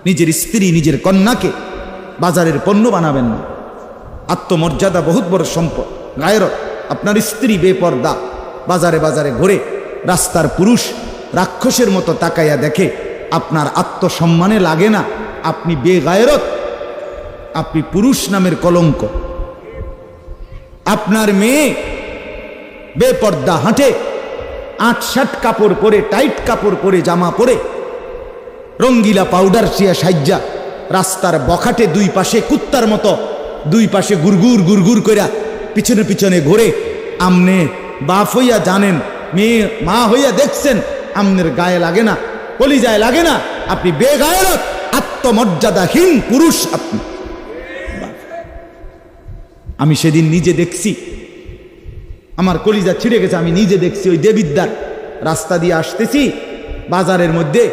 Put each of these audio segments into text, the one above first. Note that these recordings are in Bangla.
নিজের স্ত্রী নিজের কন্যাকে বাজারের পণ্য বানাবেন না। আত্মমর্যাদা বহুত বড় সম্পদ, গায়রত। আপনার স্ত্রী বেপর্দা বাজারে বাজারে ঘুরে, রাস্তার পুরুষ রাক্ষসের মতো তাকাইয়া দেখে, আপনার আত্মসম্মানে লাগে না, আপনি বেগায়রত, আপনি পুরুষ নামের কলঙ্ক। আপনার মেয়ে বেপর্দা হাঁটে, ৮-৬০ কাপড় পরে, টাইট কাপড় পরে, জামা পরে, রঙ্গিলা পাউডার শিয়া সাজ্জা রাস্তার বখাটে দুই পাশে কুত্তার মতো দুই পাশে গুরগুর গুরগুর কইরা পিছনে পিছনে ঘুরে। আমনে বাপ হইয়া জানেন, মেয়ে মা হইয়া দেখছেন, আমনের গায়ে লাগে না, কলিজায় লাগে না, আপনি বেগায়রত, আত্মমর্যাদাহীন পুরুষ আপনি। আমি সেদিন নিজে দেখছি, আমার কলিজা ছিঁড়ে গেছে। আমি নিজে দেখছি, ওই দেবিদ্যার রাস্তা দিয়ে আসতেছি, বাজারের মধ্যে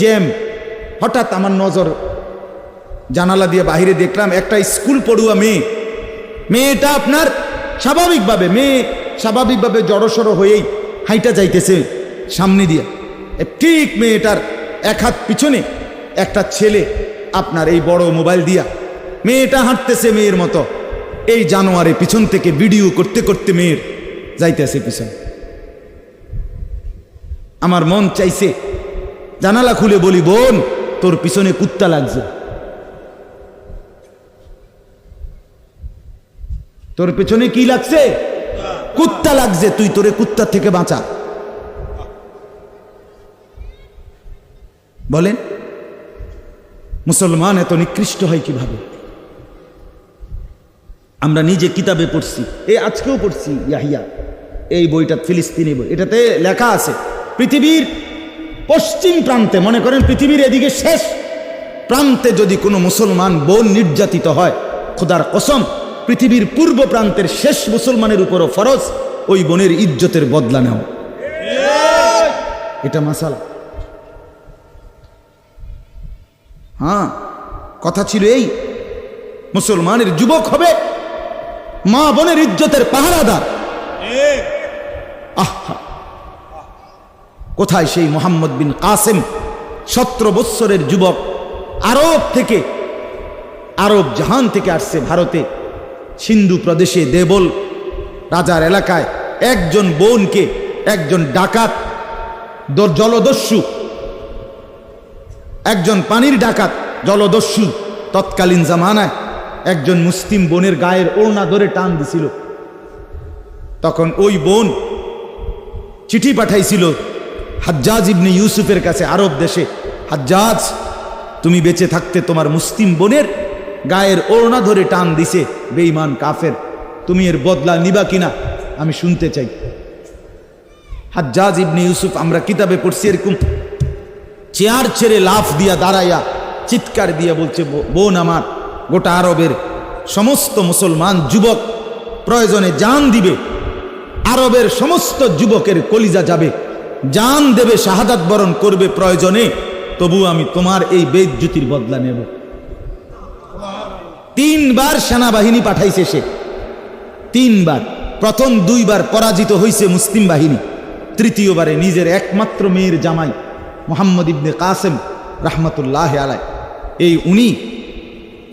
জ্যাম। হঠাৎ আমার নজর জানালা দিয়ে বাহিরে দেখলাম একটা স্কুল পড়ুয়া মেয়েটা আপনার স্বাভাবিকভাবে জড়সড় হয়েই হাইটা যাইতেছে সামনে দিয়ে। ঠিক মেয়েটার এক হাত পিছনে একটা ছেলে আপনার এই বড় মোবাইল দিয়া, মেয়েটা হাঁটতেছে মেয়ের মতো, এই জানোয়ারে পিছন থেকে ভিডিও করতে করতে মেয়ের যাইতেছে পিছন। আমার মন চাইছে জানালা খুলে বলি, বোন তোর পিছনে কুত্তা লাগছে, তোর পেছনে কি লাগছে? কুত্তা লাগছে, তুই তোরে কুত্তা থেকে বাঁচা। বলেন মুসলমান এত নিকৃষ্ট হয় কিভাবে? আমরা নিজে কিতাবে পড়ছি, এই আজকেও পড়ছি ইয়াহিয়া, এই বইটা ফিলিস্তিনি বই, এটাতে লেখা আছে পৃথিবীর পশ্চিম প্রান্তে, মনে করেন পৃথিবীর এদিকে শেষ প্রান্তে যদি কোনো মুসলমান বোন নির্যাতিত হয়, খোদার কসম পৃথিবীর পূর্ব প্রান্তের শেষ মুসলমানের উপরও ফরজ ওই বোনের ইজ্জতের বদলা নেওয়া। এটা মাসালা। হ্যাঁ, কথা ছিল এই, মুসলমানের যুবক হবে মা বোনের ইজ্জতের পাহারাদার। আহা, কোথায় সেই মোহাম্মদ বিন কাসেম, 17 বৎসরের যুবক, আরব জাহান থেকে আসছে ভারতে, সিন্ধু প্রদেশে দেবল রাজার এলাকায় একজন বোনকে একজন ডাকাত জলদস্যু, একজন পানির ডাকাত জলদস্যু তৎকালীন জামানায় একজন মুসলিম বোনের গায়ের ওড়না ধরে টান দিছিল। তখন ওই বোন চিঠি পাঠাইছিল হাজ্জাজ ইবনে ইউসুফের কাছে আরব দেশে, হাজ্জাজ তুমি বেঁচে থাকতে তোমার মুসলিম বোনের গায়ের ওড়না ধরে টান দিছে বেঈমান কাফের, তুমি এর বদলা নিবা কিনা আমি শুনতে চাই। হাজ্জাজ ইবনে ইউসুফ, আমরা কিতাবে পড়ছি, এরকম চেয়ার ছেড়ে লাফ দিয়া দাঁড়াইয়া চিৎকার দিয়া বলছে, বোন আমার, গোটা আরবের সমস্ত মুসলমান যুবক প্রয়োজনে জান দিবে, আরবের সমস্ত যুবকের কলিজা যাবে, জান দেবে, শাহাদাত বরণ করবে প্রয়োজনে, তবু আমি তোমার এই বেইজ্জতির বদলা নেব। 3 বার সেনাবাহিনী পাঠাইছে সে, 3 বার। প্রথম 2 বার পরাজিত হয়েছে মুসলিম বাহিনী, তৃতীয়বারে নিজের একমাত্র মেয়ের জামাই মোহাম্মদ ইবনে কাসেম রাহমাতুল্লাহ আলাই, এই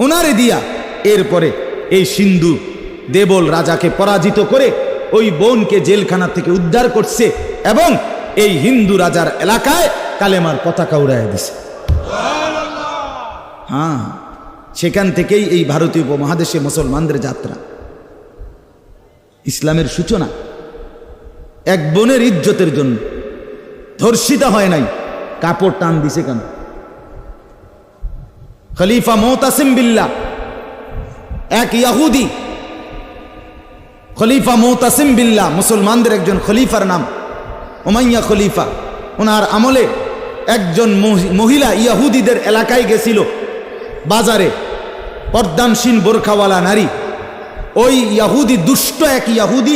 ওনারে দিয়া এরপরে এই সিন্ধু দেবল রাজাকে পরাজিত করে ওই বোনকে জেলখানা থেকে উদ্ধার করছে এবং এই হিন্দু রাজার এলাকায় কালেমার পতাকা উড়াইয়া দিছে। হ্যাঁ, সেখান থেকেই এই ভারতীয় উপমহাদেশে মুসলমানদের যাত্রা, ইসলামের সূচনা। এক বোনের ইজ্জতের জন্য ধর্ষিতা হয় নাই, কাপড় টান দিছে কেন? খলিফা মুতাসিম বিল্লাহ, এক ইহুদি খলিফা মুতাসিম বিল্লাহ, মুসলমানদের একজন খলিফার নাম উমাইয়া খলিফা, ওনার আমলে একজন মহিলা ইহুদিদের এলাকায় গেছিল, বাজারে পর্দানসীন বোরখাওয়ালা নারী, ওই ইহুদি, দুষ্ট এক ইহুদি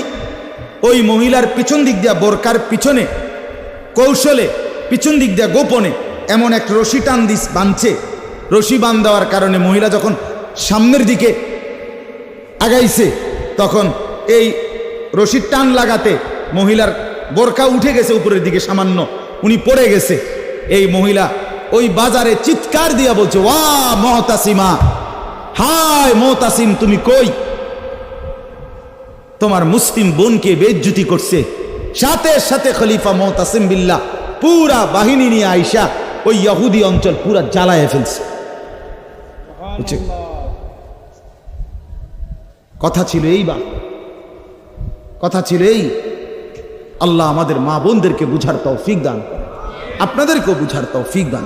ওই মহিলার পিছন দিক দিয়া, বোরকার পিছনে কৌশলে পিছন দিক দিয়া গোপনে এমন এক রশি টান বাঁধছে। রশি বাঁধ দেওয়ার কারণে মহিলা যখন সামনের দিকে আগাইছে, তখন এই রশির টান লাগাতে মহিলার বোরকা উঠে গেছে উপরের দিকে সামান্য, উনি পড়ে গেছে। এই মহিলা ওই বাজারে চিৎকার দিয়া বলছে, ওয়া মুতাসিমা, হায় মুতাসিম তুমি কই? তোমার মুসলিম বোনকে বেইজ্জতি করছে। সাথে সাথে খলিফা মুতাসিম বিল্লাহ পুরা বাহিনী নিয়ে আইসা ওই ইহুদি অঞ্চল পুরা জ্বালায় ফেলছে। কথা ছিল এই, বা কথা ছিল এই। আল্লাহ আমাদের মা বোনদেরকে বুঝার তৌফিক দান, আপনাদেরকেও বুঝার তৌফিক দান।